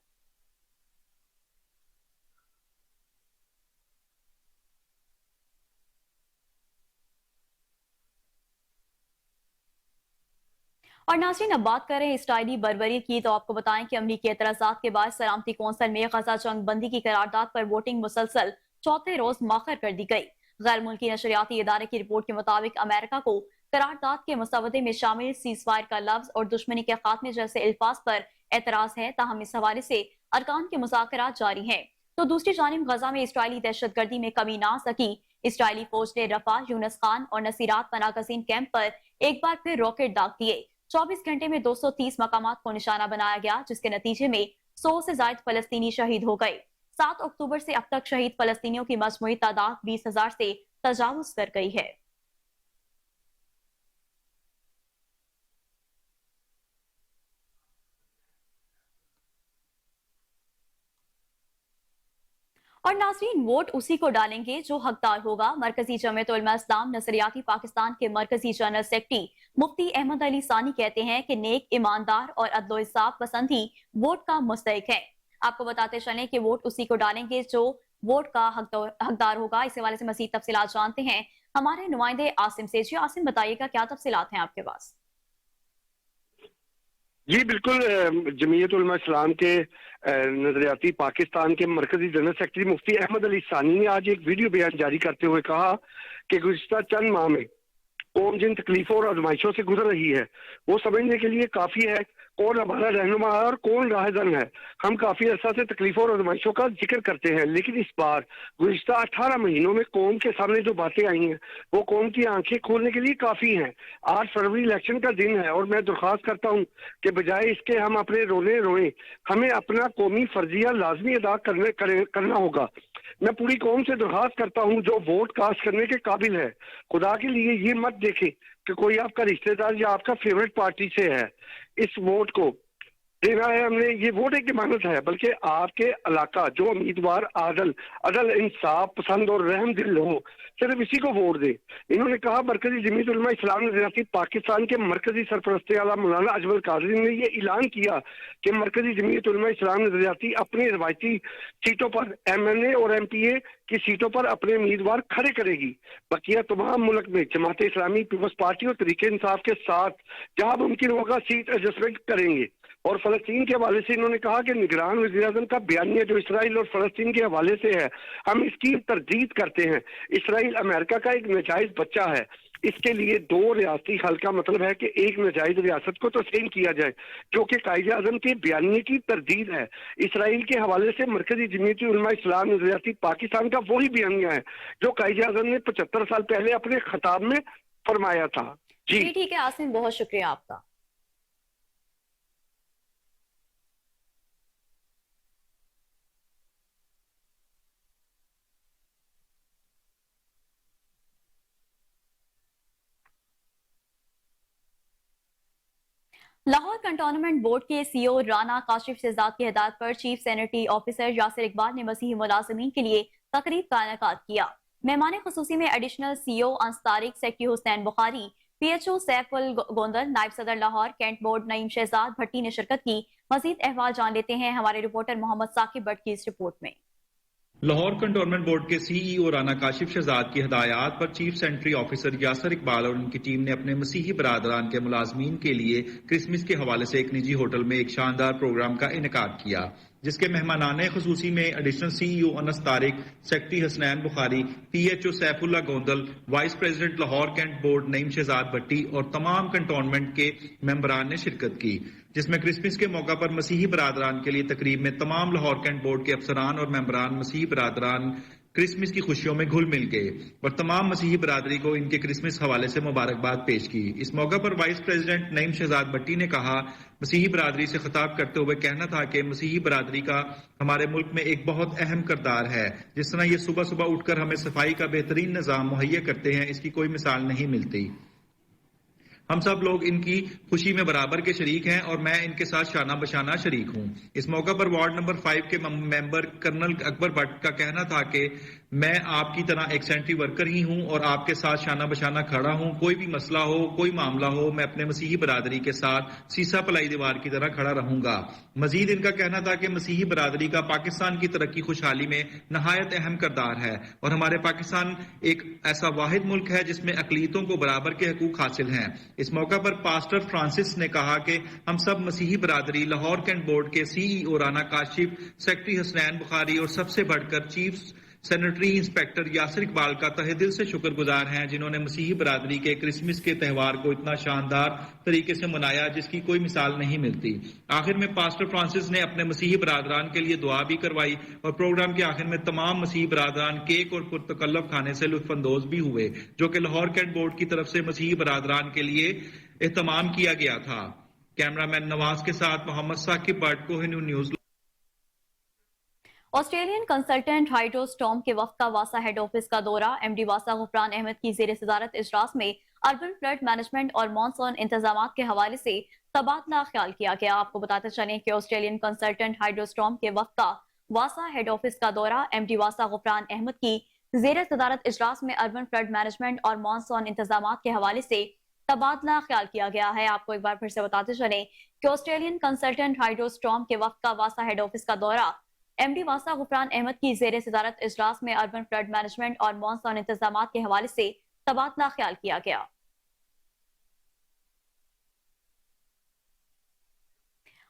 और नाज़रीन, अब बात करें इसराइली बर्बरी की, तो आपको बताएं कि अमरीकी एतराज़ात के बाद सलामती कौंसिल में गजा जंग बंदी की करारदाद पर वोटिंग मुसलसल चौथे रोज मौखर कर दी गई। गैर मुल्की नशरियाती इदारे की रिपोर्ट के मुताबिक अमेरिका को करारदाद के मसवदे में शामिल सीजफायर का लफ्ज और दुश्मनी के खात्मे जैसे अल्फाज पर एतराज है, ताहम इस हवाले से अरकान के मुज़ाकरात जारी हैं। तो दूसरी जानिब गजा में इसराइली दहशतगर्दी में कमी ना सकी। इसराइली फौज ने रफा, यूनुस खान और नसीरात पनागजीन कैंप पर एक बार फिर रॉकेट दाग दिए। 24 घंटे में 230 मकामात को निशाना बनाया गया, जिसके नतीजे में 100 से ज्यादा फलस्तीनी शहीद हो गए। 7 अक्टूबर से अब तक शहीद फलस्तीनियों की मजमूई तादाद 20,000 से तजावुज कर गई है। और नाज़रीन, वोट उसी को डालेंगे जो हकदार होगा। मरकजी जमीयत उलमा इस्लाम नजरियाती पाकिस्तान के मरकजी जनरल सेक्रेटरी मुफ्ती अहमद अली सानी कहते हैं कि नेक, ईमानदार और अदलो इंसाफ पसंद ही वोट का मुस्तहिक है। आपको बताते चलें कि वोट उसी को डालेंगे जो वोट का हकदार होगा। इस हवाले से मजीद तफसीलात जानते हैं हमारे नुमाइंदे आसिम से। जी आसिम, बताइएगा क्या तफसीलात हैं आपके पास? जी बिल्कुल, जमीयत उलमा इस्लाम के नजरियाती पाकिस्तान के मरकजी जनरल सेक्रेटरी मुफ्ती अहमद अली सानी ने आज एक वीडियो बयान जारी करते हुए कहा कि गुज़िश्ता चंद माह में कौम जिन तकलीफों और आजमाइशों से गुजर रही है वो समझने के लिए काफी है कौन हमारा रहनुमा है और कौन राहजन है। हम काफी अर्सा से तकलीफों और आजमाइशों का जिक्र करते हैं, लेकिन इस बार गुज़िश्ता 18 महीनों में कौम के सामने जो बातें आई हैं वो कौम की आंखें खोलने के लिए काफी हैं। 8 फरवरी इलेक्शन का दिन है और मैं दरख्वास्त करता हूं कि बजाय इसके हम अपने रोए हमें अपना कौमी फर्जिया लाजमी अदा करना होगा। मैं पूरी कौम से दरख्वास्त करता हूं जो वोट कास्ट करने के काबिल है, खुदा के लिए ये मत देखें कि कोई आपका रिश्तेदार या आपका फेवरेट पार्टी से है। इस वोट को देना है हमने, ये वोट एक इमानत है, बल्कि आपके इलाका जो उम्मीदवार अदल इंसाफ पसंद और रहम दिल हो सिर्फ इसी को वोट दे। इन्होंने कहा मरकजी जमीयत उलमा इस्लाम नजरियाती पाकिस्तान के मरकजी सरपरस्त आला मौलाना अजमल कादरी ने ये ऐलान किया कि मरकजी जमीयत उलमा इस्लाम नजरियाती अपनी रवायती सीटों पर MNA और MPA की सीटों पर अपने उम्मीदवार खड़े करेगी। बकिया तमाम मुल्क में जमात इस्लामी, पीपल्स पार्टी और तरीके इंसाफ के साथ जहां मुमकिन होगा सीट एडजस्टमेंट करेंगे। और फलस्तीन के हवाले से इन्होंने कहा कि निगरान वज़ीर-ए-आज़म का बयानिया जो इसराइल और फलस्तीन के हवाले से है हम इसकी तरदीद करते हैं। इसराइल अमेरिका का एक नाजायज बच्चा है, इसके लिए 2 रियासती हल का मतलब है कि एक नाजायज रियासत को तस्लीम किया जाए, जो कि कायदे आज़म के बयानिए की तरदीद है। इसराइल के हवाले से मरकजी जमीयत उलमा इस्लाम नजरियाती पाकिस्तान का वही बयानिया है जो कायदे आज़म ने 75 साल पहले अपने खिताब में फरमाया था। जी ठीक है आसिम, बहुत शुक्रिया आपका। लाहौर कंटोनमेंट बोर्ड के CEO राना काशिफ शहजाद की हिदायत पर chief sanitary officer Yasir Iqbal ने मसीही मुलाजिमीन के लिए तकरीब का इनेकाद किया। मेहमान खुसूसी में एडिशनल CEO अंस तारिक, सेक्रेटरी हुसैन बुखारी, PHO सैफुल गोंदल, नायब सदर लाहौर कैंट बोर्ड नईम शहजाद भट्टी ने शिरकत की। मजीद अहवाल जान लेते हैं हमारे रिपोर्टर मोहम्मद साकिब भट्ट की इस रिपोर्ट में। लाहौर कंटोनमेंट बोर्ड के CEO राना काशिफ शहजाद की हिदायत पर chief sanitary officer Yasir Iqbal और उनकी टीम ने अपने मसीही बरादरान के मुलाजमीन के लिए क्रिसमस के हवाले से एक निजी होटल में एक शानदार प्रोग्राम का इनेकाद किया, जिसके मेहमानाने खुसूसी में additional CEO Anas Tariq, secretary Hasnain Bukhari, PHO Saifullah Gondal, vice president Lahore cantt board Naeem Shahzad Bhatti और तमाम कंटोनमेंट के मेंबरान ने शिरकत की, जिसमें क्रिसमस के मौका पर मसीही बरादरान के लिए तकरीब में तमाम लाहौर कैंट बोर्ड के अफसरान और मेंबरान मसीही बरादरान क्रिसमस की खुशियों में घुल मिल गए और तमाम मसीही बरादरी को इनके क्रिसमस हवाले से मुबारकबाद पेश की। इस मौका पर वाइस प्रेसिडेंट नईम शहजाद भट्टी ने कहा, मसीही बरादरी से खिताब करते हुए कहना था कि मसीही बरादरी का हमारे मुल्क में एक बहुत अहम किरदार है। जिस तरह ये सुबह सुबह उठकर हमें सफाई का बेहतरीन निज़ाम मुहैया करते हैं, इसकी कोई मिसाल नहीं मिलती। हम सब लोग इनकी खुशी में बराबर के शरीक हैं और मैं इनके साथ शाना बशाना शरीक हूं। इस मौका पर वार्ड नंबर 5 के मेंबर कर्नल अकबर भट्ट का कहना था कि मैं आपकी तरह एक सेंट्री वर्कर ही हूं और आपके साथ शाना बशाना खड़ा हूं। कोई भी मसला हो, कोई मामला हो, मैं अपने मसीही बरादरी के साथ सीसा पलाई दीवार की तरह खड़ा रहूंगा। मजीद इनका कहना था कि मसीही बरादरी का पाकिस्तान की तरक्की खुशहाली में नहायत अहम किरदार है और हमारे पाकिस्तान एक ऐसा वाहिद मुल्क है जिसमें अकलीतों को बराबर के हकूक हासिल हैं। इस मौका पर पास्टर फ्रांसिस ने कहा कि हम सब मसीही बरादरी लाहौर कैंट बोर्ड के CEO राना काशिफ, सेक्रेटरी हसनैन बुखारी और सबसे बढ़कर chief sanitary inspector Yasir Iqbal का तहे दिल से शुक्रगुजार हैं, जिन्होंने मसीही बरादरी के क्रिसमस के त्यौहार को इतना शानदार तरीके से मनाया जिसकी कोई मिसाल नहीं मिलती। आखिर में पास्टर फ्रांसिस ने अपने मसीही बरादरान के लिए दुआ भी करवाई और प्रोग्राम के आखिर में तमाम मसीही बरादरान केक और पुरतकल्लफ खाने से लुत्फानंदोज भी हुए, जो कि लाहौर कैंट बोर्ड की तरफ से मसीही बरादरान के लिए एहतमाम किया गया था। कैमरामैन नवाज के साथ Mohammad Saqib Bhatt, Kohinoor news. Australian consultant hydrostorm के वक्त का वासा हेड ऑफिस का दौरा। MD वासा गुफरान अहमद की ज़ेर सदारत इजलास में अर्बन फ्लड मैनेजमेंट और मॉनसून इंतजाम के हवाले से तबादला ख्याल किया गया। आपको बताते चलें कि ऑस्ट्रेलियन कंसल्टेंट हाइड्रोस्टॉर्म के वक्त का वासा हेड ऑफिस का दौरा MD वासा गुफरान अहमद की ज़ेर सदारत इजलास में अर्बन फ्लड मैनेजमेंट और मॉनसून इंतजाम के हवाले से तबादला ख्याल किया गया है। आपको एक बार फिर से बताते चलें कि ऑस्ट्रेलियन कंसल्टेंट हाइड्रोस्टॉर्म के वक्त का वासा हेड ऑफिस का दौरा MD वासा गुफरान अहमद की ज़ेर सदारत इजलास में अर्बन फ्लड मैनेजमेंट और मॉनसून इंतजाम के हवाले से तबादला ख्याल किया गया।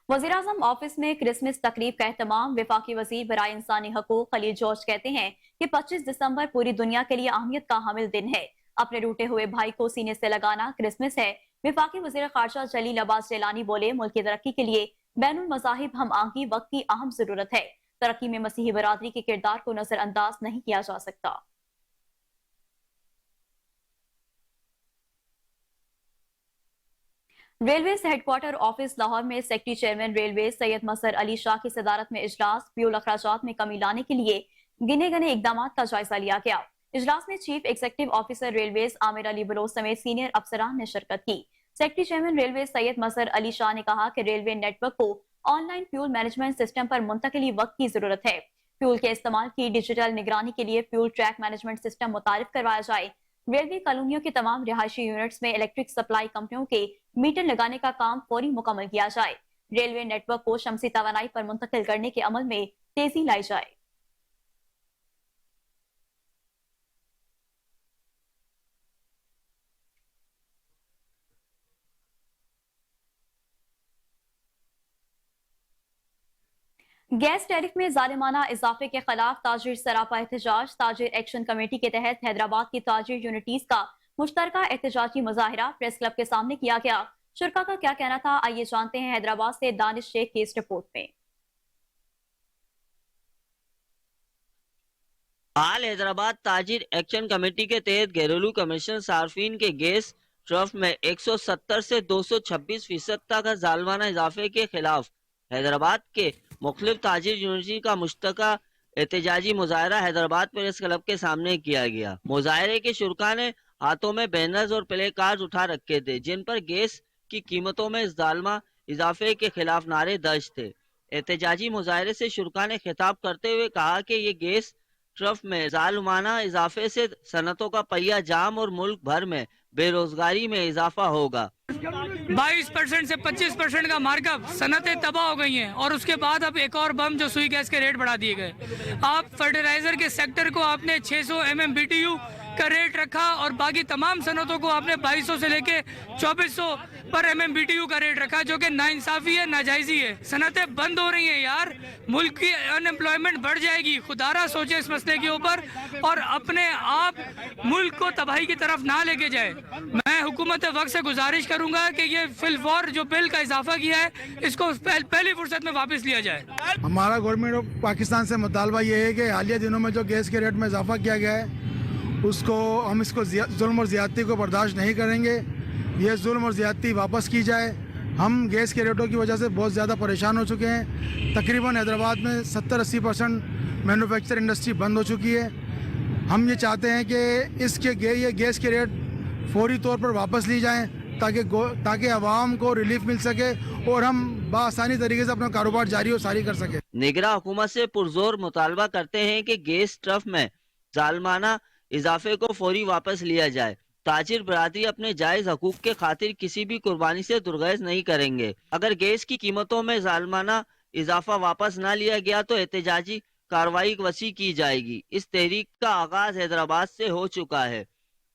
वज़ीर-ए-आज़म ऑफिस में क्रिसमस तकरीब का एहतमाम। वफाकी वज़ीर बराए इंसानी हकूक खलील जॉर्ज कहते हैं कि 25 दिसंबर पूरी दुनिया के लिए अहमियत का हामिल दिन है। अपने रूठे हुए भाई को सीने से लगाना क्रिसमस है। वफाकी वज़ीर ख़ारजा जलील अब्बास जैलानी बोले, मुल्क की तरक्की के लिए बैनुल मज़ाहिब हम आहंगी वक्त की अहम जरूरत है। तरक्की में मसीही बरादरी के किरदार को नजरअंदाज नहीं किया जा सकता। रेलवे हेडक्वार्टर ऑफिस लाहौर में secretary chairman railway Syed Masar Ali Shah की सदारत में इजलास। फ्यूल अखराजात में कमी लाने के लिए गिने गने इकदाम का जायजा लिया गया। इजलास में chief executive officer railway Amir Ali Baloch समेत सीनियर अफसरान ने शिरकत की। Secretary chairman railway Syed Masar Ali Shah ने कहा कि रेलवे नेटवर्क को ऑनलाइन फ्यूल मैनेजमेंट सिस्टम पर मुंतकिली वक्त की जरूरत है। फ्यूल के इस्तेमाल की डिजिटल निगरानी के लिए फ्यूल ट्रैक मैनेजमेंट सिस्टम मुतारिफ करवाया जाए। रेलवे कॉलोनियों के तमाम रिहायशी यूनिट्स में इलेक्ट्रिक सप्लाई कंपनियों के मीटर लगाने का काम फौरी मुकम्मल किया जाए। रेलवे नेटवर्क को शमसी तवानाई पर मुंतकिल करने के अमल में तेजी लाई जाए। गैस टैरिफ में जालिमाना इजाफे के खिलाफ ताजिर सरापा एहतजाज। ताजिर एक्शन कमेटी के तहत हैदराबाद की ताजिर यूनिटीज का मुश्तरका एहतजाजी मुजाहिरा प्रेस क्लब के सामने किया गया। शुरका का क्या कहना था, आइए जानते हैं हैदराबाद से दानिश शेख की इस रिपोर्ट में। हाल हैदराबाद ताजिर एक्शन कमेटी के तहत घरेलू कमीशन सार्फिन के गैस ट्रफ में 170 से 226% तक जालिमाना इजाफे के खिलाफ हैदराबाद के मुख्तलिफ ताजिर यूनिवर्सिटी का मुश्तरका एहतजाजी मुजाहिरा हैदराबाद प्रेस क्लब के सामने किया गया। मुजाहिरे के शुरका ने हाथों में बैनर्स और प्ले कार्ड उठा रखे थे, जिन पर गैस की कीमतों में जालिमा इजाफे के खिलाफ नारे दर्ज थे। एहतजाजी मुजाहिरे से शुरका ने खिताब करते हुए कहा कि ये गैस ट्रफ में जालिमाना इजाफे से सनतों का पहिया जाम और मुल्क भर में बेरोजगारी में इजाफा होगा। 22% से 25% का मार्कअप, सनतें तबाह हो गई हैं और उसके बाद अब एक और बम जो सुई गैस के रेट बढ़ा दिए गए। आप फर्टिलाइजर के सेक्टर को आपने 600 MMBTU का रेट रखा और बाकी तमाम सनतों को आपने 2200 से लेके 2400 पर MMBTU का रेट रखा, जो कि नाइंसाफी है, नाजायजी है। सनतें बंद हो रही हैं यार, मुल्क की अनएम्प्लॉयमेंट बढ़ जाएगी। खुदारा सोचे इस मसले के ऊपर और अपने आप मुल्क को तबाही की तरफ ना लेके जाए। मैं हुकूमत वक्त से गुजारिश करूंगा कि ये फिलफौर जो बिल का इजाफा किया है इसको पहली फुर्सत में वापस लिया जाए। हमारा गवर्नमेंट ऑफ पाकिस्तान से मुतालबा ये है कि हालिया दिनों में जो गैस के रेट में इजाफा किया गया है उसको हम इसको जुल्म और ज़्यादती को बर्दाश्त नहीं करेंगे। ये जुल्म और ज़्यादती वापस की जाए। हम गैस के रेटों की वजह से बहुत ज़्यादा परेशान हो चुके हैं। तकरीबन हैदराबाद में 70-80% मैन्युफैक्चर इंडस्ट्री बंद हो चुकी है। हम ये चाहते हैं कि ये गैस के रेट फौरी तौर पर वापस ली जाएँ ताकि आवाम को रिलीफ मिल सके और हम बआसानी तरीके से अपना कारोबार जारी और सारी कर सके। निगरान हुकूमत से पुरजोर मुतालबा करते हैं कि गैस ट्रफ में जालमाना इजाफे को फौरी वापस लिया जाए। ताजिर बरादरी अपने जायज हकूक के खातिर किसी भी कुर्बानी से दुर्गेज नहीं करेंगे। अगर गैस की कीमतों में जालमाना इजाफा वापस न लिया गया तो एहतजाजी कार्रवाई वसी की जाएगी। इस तहरीक का आगाज हैदराबाद से हो चुका है।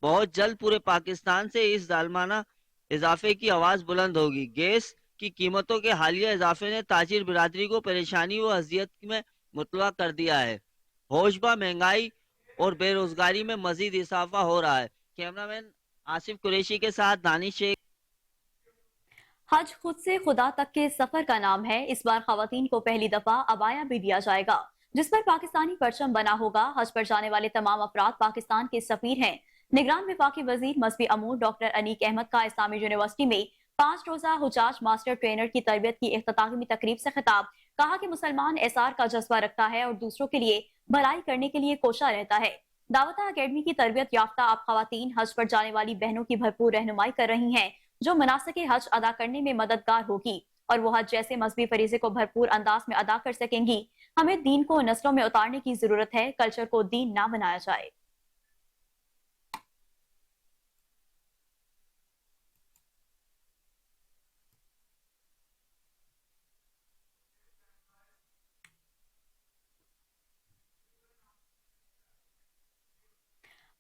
बहुत जल्द पूरे पाकिस्तान से इस जालमाना इजाफे की आवाज बुलंद होगी। गैस की कीमतों के हालिया इजाफे ने ताजिर बिरादरी को परेशानी व अजियत में मुतला कर दिया है। होशबा महंगाई और बेरोजगारी में मजीद इजाफा हो रहा है। कैमरामैन आसिफ कुरैशी के साथ दानिश शेख। हज खुद से खुदा तक के सफर का नाम है। इस बार खवातीन को पहली दफा अबाया भी दिया जाएगा, जिस पर पाकिस्तानी परचम बना होगा। हज पर जाने वाले तमाम अफराद पाकिस्तान के सफीर हैं। निगरान वफाकी वजीर मजहबी अमूर डॉक्टर अनीक अहमद का इस्लामी यूनिवर्सिटी में 5 रोजा हुजाज मास्टर ट्रेनर की तरबियत की इख्तितामी तकरीब से खिताब। कहा कि मुसलमान एसार का जज्बा रखता है और दूसरों के लिए भलाई करने के लिए कोशा रहता है। दावता अकेडमी की तरबियत याफ्ता आप खवातीन हज पर जाने वाली बहनों की भरपूर रहनुमाई कर रही हैं, जो मनासिक हज अदा करने में मददगार होगी और वो हज जैसे मजहबी फरीजे को भरपूर अंदाज में अदा कर सकेंगी। हमें दीन को नस्लों में उतारने की जरूरत है, कल्चर को दीन ना बनाया जाए।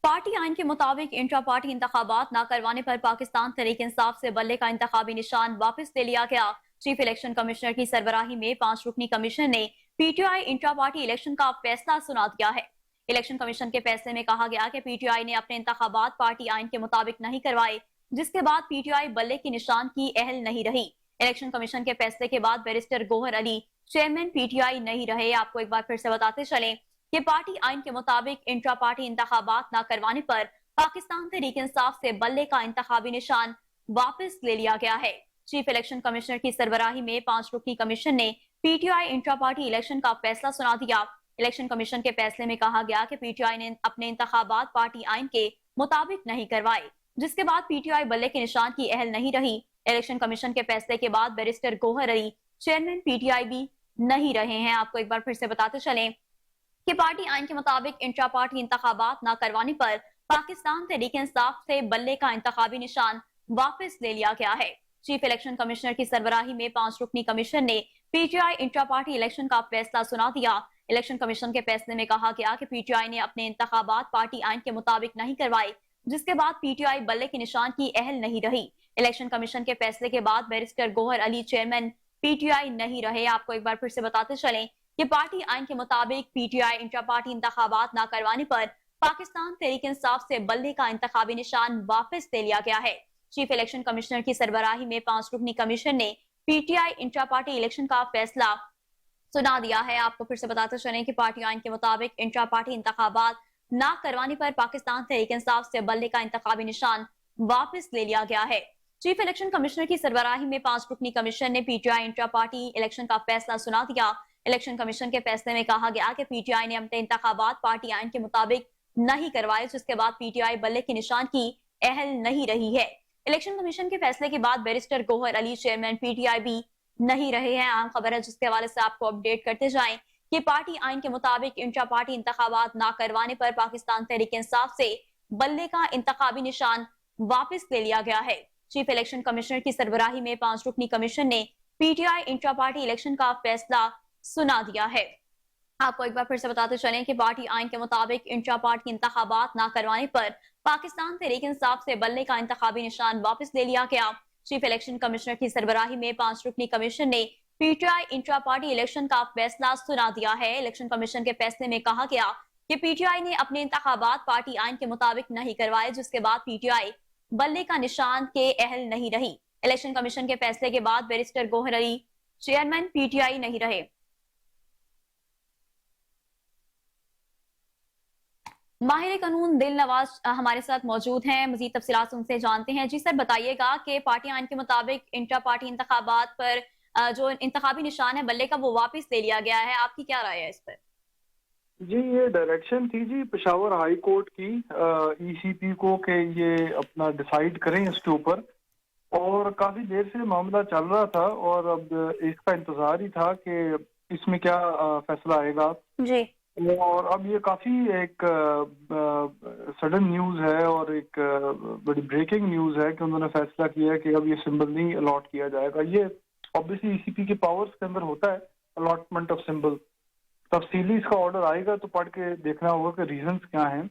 पार्टी आइन के मुताबिक इंट्रा पार्टी इंतखाबात न करवाने पर पाकिस्तान तहरीक इंसाफ से बल्ले का इंतखाबी निशान वापस ले लिया गया। चीफ इलेक्शन कमिश्नर की सरबराही में 5 रुकनी कमीशन ने पीटीआई इंट्रा पार्टी इलेक्शन का फैसला सुना दिया है। इलेक्शन कमीशन के फैसले में कहा गया कि पीटीआई ने अपने इंतखाबात पार्टी आइन के मुताबिक नहीं करवाए, जिसके बाद पीटीआई बल्ले के निशान की अहल नहीं रही। इलेक्शन कमीशन के फैसले के बाद बैरिस्टर गौहर अली चेयरमैन पीटीआई नहीं रहे। आपको एक बार फिर से बताते चलें कि पार्टी आइन के मुताबिक इंट्रा पार्टी इंतखाबात न करवाने पर पाकिस्तान तहरीक इंसाफ से बल्ले का इंतखाबी निशान वापस ले लिया गया है। चीफ इलेक्शन कमिश्नर की सरबराही में 5 रुकनी कमीशन ने पीटीआई इंट्रा पार्टी इलेक्शन का फैसला सुना दिया। इलेक्शन कमीशन के फैसले में कहा गया कि पीटीआई ने अपने इंतखाबात पार्टी आइन के मुताबिक नहीं करवाए, जिसके बाद पीटीआई बल्ले के निशान की अहल नहीं रही। इलेक्शन कमीशन के फैसले के बाद बैरिस्टर गौहर अली चेयरमैन पीटीआई भी नहीं रहे हैं। आपको एक बार फिर से बताते चलें कि पार्टी आइन के मुताबिक इंट्रा पार्टी इंतखाबात न करवाने पर पाकिस्तान तहरीक इंसाफ से बल्ले का इंतखाबी निशान वापस ले लिया गया है। चीफ इलेक्शन कमिश्नर की सरबराही में 5 रुकनी कमीशन ने पीटीआई इंट्रा पार्टी इलेक्शन का फैसला सुना दिया। इलेक्शन कमीशन के फैसले में कहा गया कि पीटीआई ने अपने इंतखाबात पार्टी आइन के मुताबिक नहीं करवाए, जिसके बाद पीटीआई बल्ले के निशान की अहल नहीं रही। इलेक्शन कमीशन के फैसले के बाद बैरिस्टर गौहर अली चेयरमैन पीटीआई नहीं रहे। आपको एक बार फिर से बताते चलें कि पार्टी आइन के मुताबिक पीटीआई इंट्रा पार्टी इंतखाबात न करवाने पर पाकिस्तान तहरीक इंसाफ से बल्ले का इंतखाबी निशान वापस ले लिया गया है। चीफ इलेक्शन कमिश्नर की सरबराही में 5 रुकनी कमीशन ने पीटीआई इंट्रा पार्टी इलेक्शन का फैसला सुना दिया है। आपको फिर से बताते चलें कि पार्टी आइन के मुताबिक इंट्रा पार्टी इंतखाबात न करवाने पर पाकिस्तान तहरीक इंसाफ से बल्ले का इंतखाबी निशान वापस ले लिया गया है। चीफ इलेक्शन कमिश्नर की सरबराही में 5 रुकनी कमीशन ने पीटीआई इंट्रा पार्टी इलेक्शन का फैसला सुना दिया। इलेक्शन कमीशन के फैसले में कहा गया कि पीटीआई ने अपने इंतखाबात पार्टी आइन के मुताबिक नहीं करवाए, जिसके बाद पीटीआई बल्ले के निशान की अहल नहीं रही है। इलेक्शन कमीशन के फैसले के बाद बैरिस्टर गौहर अली चेयरमैन पीटीआई भी नहीं रहे हैं। आम खबर है जिसके हवाले से आपको अपडेट करते जाएं कि पार्टी आइन के मुताबिक इंट्रा पार्टी इंतखाबात न करवाने पर पाकिस्तान तहरीक इंसाफ से बल्ले का इंतखाबी निशान वापस ले लिया गया है। चीफ इलेक्शन कमिश्नर की सरबराही में 5 रुकनी कमीशन ने पीटीआई इंट्रा पार्टी इलेक्शन का फैसला सुना दिया है। आपको एक बार फिर से बताते चलें कि पार्टी आइन के मुताबिक इंट्रा पार्टी इंतखाबात न करवाने पर पाकिस्तान तहरीक इंसाफ से बल्ले का इंतखाबी निशान वापस ले लिया गया। चीफ इलेक्शन कमिश्नर की सरबराही में 5 रुकनी कमीशन ने पीटीआई इंट्रा पार्टी इलेक्शन का फैसला सुना दिया है। इलेक्शन कमीशन के फैसले में कहा गया कि पीटीआई ने अपने इंतखाबात पार्टी आइन के मुताबिक नहीं करवाए, जिसके बाद पीटीआई बल्ले का निशान के अहल नहीं रही। इलेक्शन कमीशन के फैसले के बाद बैरिस्टर गौहर अली चेयरमैन पीटीआई नहीं रहे। माहिर कानून दिल नवाज हमारे साथ मौजूद हैं, मजीद तफसीलात उनसे जानते हैं। जी सर, बताइएगा कि पार्टी आइन के मुताबिक इंट्रा पार्टी इंतखाबात पर जो इंतखाबी निशान है बल्ले का वो वापस ले लिया गया है, आपकी क्या राय है इस पर? जी, ये डायरेक्शन थी जी पेशावर हाई कोर्ट की ईसीपी को कि ये अपना डिसाइड करें इसके ऊपर, और काफी देर से मामला चल रहा था और अब इसका इंतजार ही था कि इसमें क्या फैसला आएगा। जी। और अब ये काफी एक सडन न्यूज है और एक बड़ी ब्रेकिंग न्यूज है कि उन्होंने फैसला किया है कि अब ये सिंबल नहीं अलॉट किया जाएगा। ये ऑब्वियसली ईसीपी के पावर्स के अंदर होता है अलॉटमेंट ऑफ सिंबल। तफसीली इसका ऑर्डर आएगा तो पढ़ के देखना होगा कि रीजंस क्या हैं।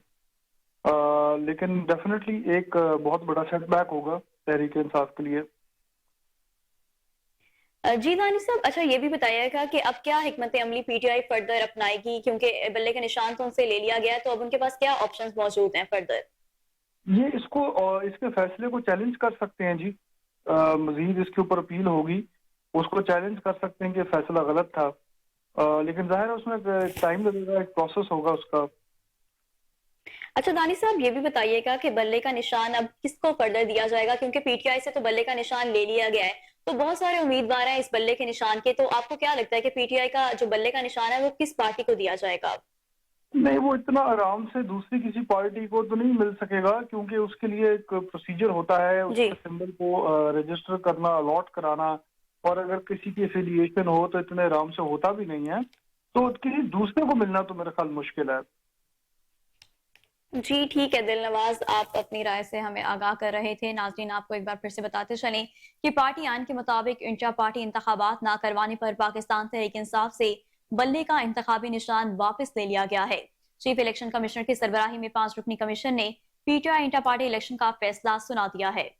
लेकिन डेफिनेटली एक बहुत बड़ा सेटबैक होगा तहरीक इंसाफ के लिए। जी दानी साहब, अच्छा ये भी बताइएगा कि अब क्या हिकमत अमली पीटीआई फर्दर अपनाएगी, क्योंकि बल्ले का निशान तो उनसे ले लिया गया है, तो अब उनके पास क्या ऑप्शंस मौजूद हैं फर्दर? ये इसको इसके फैसले को चैलेंज कर सकते हैं जी। मजीद इसके ऊपर अपील होगी, उसको चैलेंज कर सकते हैं कि फैसला गलत था। लेकिन जाहिर है उसमें टाइम लगेगा, एक प्रोसेस होगा उसका। अच्छा दानी साहब, ये भी बताइएगा कि बल्ले का निशान अब किसको फर्दर दिया जाएगा, क्योंकि पीटीआई से तो बल्ले का निशान ले लिया गया है, तो बहुत सारे उम्मीदवार हैं इस बल्ले के निशान के, तो आपको क्या लगता है कि पीटीआई का जो बल्ले का निशान है वो किस पार्टी को दिया जाएगा? नहीं, वो इतना आराम से दूसरी किसी पार्टी को तो नहीं मिल सकेगा, क्योंकि उसके लिए एक प्रोसीजर होता है, उसके सिंबल को रजिस्टर करना, अलॉट कराना, और अगर किसी की एफिलिएशन हो तो इतने आराम से होता भी नहीं है, तो किसी दूसरे को मिलना तो मेरा ख्याल मुश्किल है। जी ठीक है दिलनवाज, आप अपनी राय से हमें आगाह कर रहे थे। नाज़रीन, आपको एक बार फिर से बताते चलें कि पार्टी आइन के मुताबिक इंट्रा पार्टी इंतखाबात ना करवाने पर पाकिस्तान तहरीक इंसाफ से बल्ले का इंतखाबी निशान वापस ले लिया गया है। चीफ इलेक्शन कमिश्नर की सरबराही में 5 रुकनी कमीशन ने पीटीआई इंट्रा पार्टी इलेक्शन का फैसला सुना दिया है।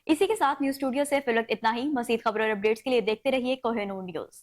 इसी के साथ न्यूज स्टूडियो से फिलहाल इतना ही। मजीद खबरों और अपडेट्स के लिए देखते रहिए कोहिनूर न्यूज।